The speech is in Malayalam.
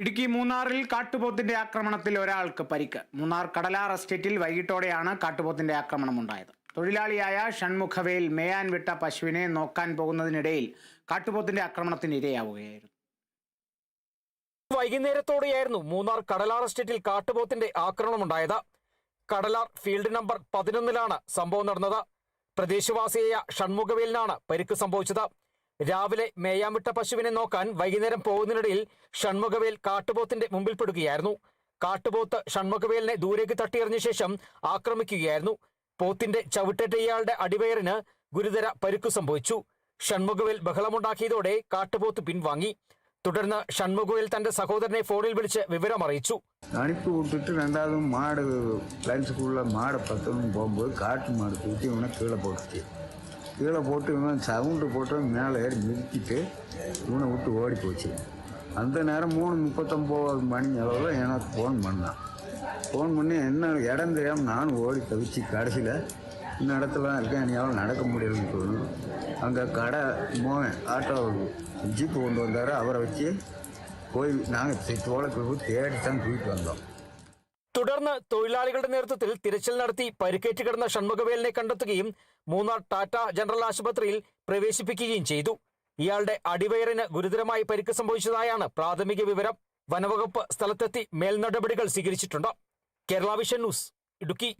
ഇടുക്കി മൂന്നാറിൽ കാട്ടുപോത്തിന്റെ ആക്രമണത്തിൽ ഒരാൾക്ക് പരിക്ക്. മൂന്നാർ കടലാർ എസ്റ്റേറ്റിൽ വൈകിട്ടോടെയാണ് കാട്ടുപോത്തിന്റെ ആക്രമണം ഉണ്ടായത്. തൊഴിലാളിയായ ഷൺമുഖവേൽ മേയാൻ വിട്ട പശുവിനെ നോക്കാൻ പോകുന്നതിനിടയിൽ കാട്ടുപോത്തിന്റെ ആക്രമണത്തിന് ഇരയാവുകയായിരുന്നു. വൈകുന്നേരത്തോടെയായിരുന്നു മൂന്നാർ കടലാർ എസ്റ്റേറ്റിൽ കാട്ടുപോത്തിന്റെ ആക്രമണമുണ്ടായത്. കടലാർ ഫീൽഡ് നമ്പർ 11-ലാണ് സംഭവം നടന്നത്. പ്രദേശവാസിയായ ഷൺമുഖവേലിനാണ് പരിക്ക് സംഭവിച്ചത്. രാവിലെ മേയാൻ വിട്ട പശുവിനെ നോക്കാൻ വൈകുന്നേരം പോകുന്നതിനിടയിൽ ഷൺമുഖവേൽ കാട്ടുപോത്തിന്റെ മുമ്പിൽപ്പെടുകയായിരുന്നു. കാട്ടുപോത്ത് ഷൺമുഖവേലിനെ ദൂരേക്ക് തട്ടിയെറിഞ്ഞ ശേഷം ആക്രമിക്കുകയായിരുന്നു. പോത്തിന്റെ ചവിട്ടേറ്റ ഇയാളുടെ അടിവയറിന് ഗുരുതര പരിക്കു സംഭവിച്ചു. ഷൺമുഖവേൽ ബഹളമുണ്ടാക്കിയതോടെ കാട്ടുപോത്ത് പിൻവാങ്ങി. തുടർന്ന് ഷൺമുഖവേൽ തന്റെ സഹോദരനെ ഫോണിൽ വിളിച്ച് വിവരമറിയിച്ചു. அனுப்பி விட்டுட்டு ரெண்டாவது மாடு லஞ்சுக்குள்ளே மாடை பத்தணும் போகும்போது காட்டு மாடு தூக்கி இவனை கீழே போட்டுச்சு. கீழே போட்டு இவன் சவுண்டு போட்டு மேலே ஏறி மிதிக்கிட்டு இவனை விட்டு ஓடி போச்சு. அந்த நேரம் 3:39 மணி அளவில் எனக்கு ஃபோன் பண்ணான். ஃபோன் பண்ணி என்ன இடம் தெரியாமல் நானும் ஓடி தவிச்சு கடைசியில் இந்த இடத்துல இருக்கேன், என்னால் நடக்க முடியலன்னு சொல்லணும். அங்கே கடை மோகன் ஆட்டோ ஜீப்பு கொண்டு வந்தார். அவரை வச்சு പോയി തേടിത്താൻ പോയിട്ട് വന്നോ. തുടർന്ന് തൊഴിലാളികളുടെ നേതൃത്വത്തിൽ തിരച്ചിൽ നടത്തി പരിക്കേറ്റ് കിടന്ന ഷൺമുഖവേലിനെ കണ്ടെത്തുകയും മൂന്നാർ ടാറ്റ ജനറൽ ആശുപത്രിയിൽ പ്രവേശിപ്പിക്കുകയും ചെയ്തു. ഇയാളുടെ അടിവയറിന് ഗുരുതരമായി പരിക്ക് സംഭവിച്ചതായാണ് പ്രാഥമിക വിവരം. വനവകുപ്പ് സ്ഥലത്തെത്തി മേൽനടപടികൾ സ്വീകരിച്ചിട്ടുണ്ട്. Kerala vision news, Idukki.